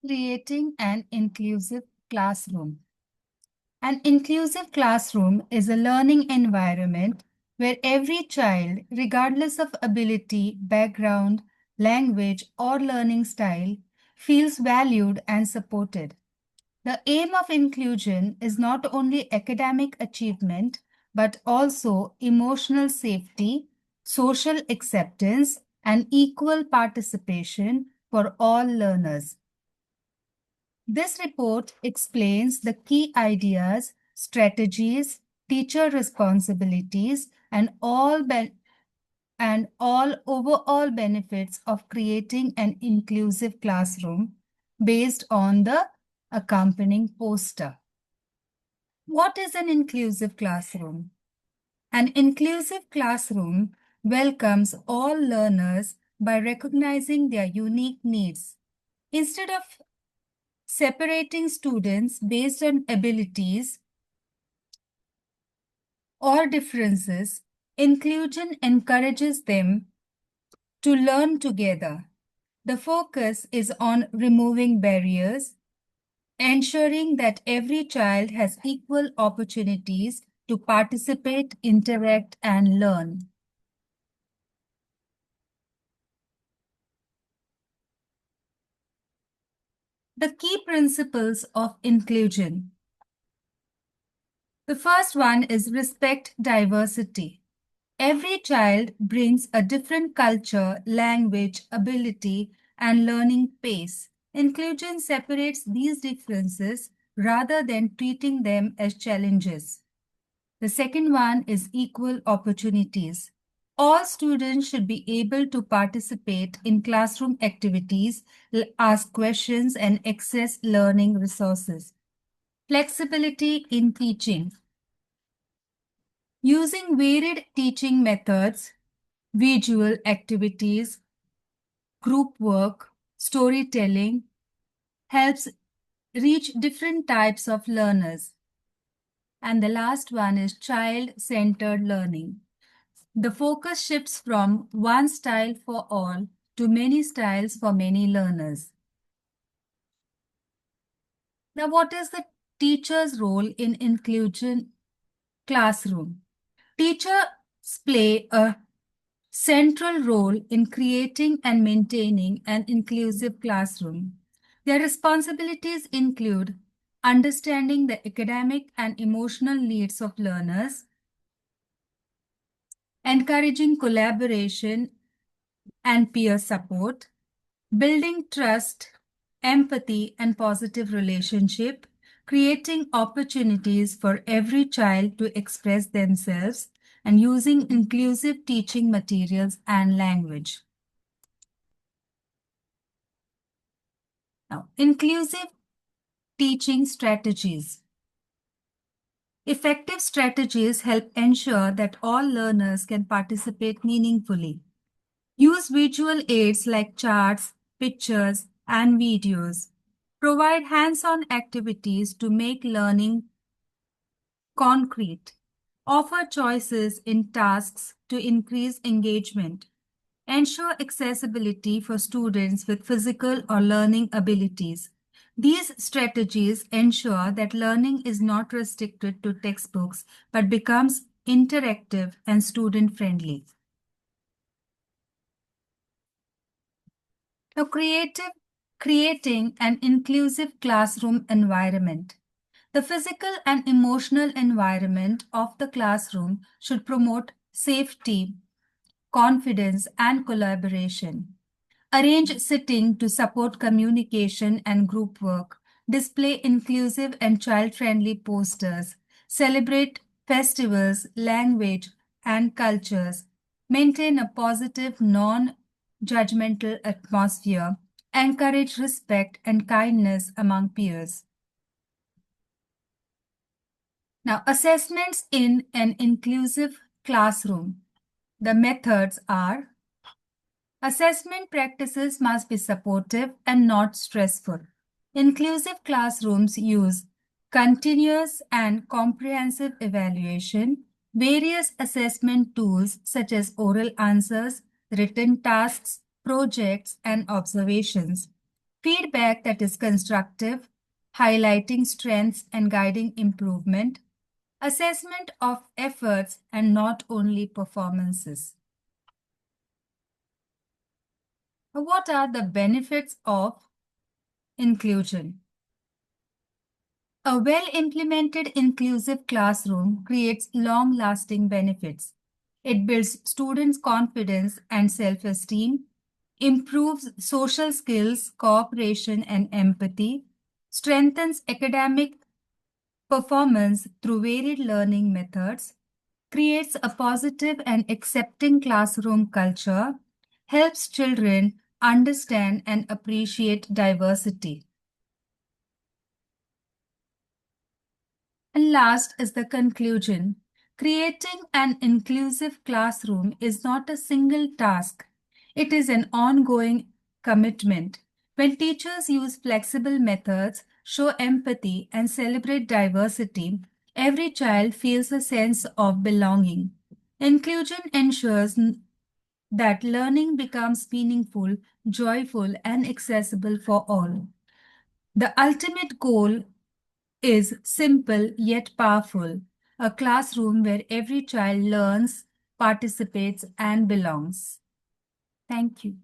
Creating an inclusive classroom. An inclusive classroom is a learning environment where every child, regardless of ability, background, language, or learning style, feels valued and supported. The aim of inclusion is not only academic achievement, but also emotional safety, social acceptance, and equal participation for all learners. This report explains the key ideas, strategies, teacher responsibilities, and all overall benefits of creating an inclusive classroom based on the accompanying poster. What is an inclusive classroom? An inclusive classroom welcomes all learners by recognizing their unique needs. Instead of separating students based on abilities or differences, inclusion encourages them to learn together. The focus is on removing barriers, ensuring that every child has equal opportunities to participate, interact, and learn. The key principles of inclusion. The first one is respect diversity. Every child brings a different culture, language, ability, and learning pace. Inclusion separates these differences rather than treating them as challenges. The second one is equal opportunities. All students should be able to participate in classroom activities, ask questions, and access learning resources. Flexibility in teaching. Using varied teaching methods, visual activities, group work, storytelling helps reach different types of learners. And the last one is child-centered learning. The focus shifts from one style for all to many styles for many learners. Now, what is the teacher's role in inclusion classroom? Teachers play a central role in creating and maintaining an inclusive classroom. Their responsibilities include understanding the academic and emotional needs of learners, encouraging collaboration and peer support, building trust, empathy, and positive relationship, creating opportunities for every child to express themselves, and using inclusive teaching materials and language. Now, inclusive teaching strategies. Effective strategies help ensure that all learners can participate meaningfully. Use visual aids like charts, pictures, and videos. Provide hands-on activities to make learning concrete. Offer choices in tasks to increase engagement. Ensure accessibility for students with physical or learning abilities. These strategies ensure that learning is not restricted to textbooks but becomes interactive and student-friendly. Now, creating an inclusive classroom environment. The physical and emotional environment of the classroom should promote safety, confidence, and collaboration. Arrange sitting to support communication and group work. Display inclusive and child-friendly posters. Celebrate festivals, language, and cultures. Maintain a positive, non-judgmental atmosphere. Encourage respect and kindness among peers. Now, assessments in an inclusive classroom. The methods are: assessment practices must be supportive and not stressful. Inclusive classrooms use continuous and comprehensive evaluation, various assessment tools such as oral answers, written tasks, projects, and observations. feedback that is constructive, highlighting strengths and guiding improvement, assessment of efforts and not only performances. What are the benefits of inclusion? A well-implemented inclusive classroom creates long-lasting benefits. It builds students' confidence and self-esteem, improves social skills, cooperation, and empathy, strengthens academic performance through varied learning methods, creates a positive and accepting classroom culture, helps children understand and appreciate diversity. And last is the conclusion. Creating an inclusive classroom is not a single task. It is an ongoing commitment. When teachers use flexible methods, show empathy, and celebrate diversity, every child feels a sense of belonging. Inclusion ensures that learning becomes meaningful, joyful, and accessible for all. The ultimate goal is simple yet powerful, a classroom where every child learns, participates, and belongs. Thank you.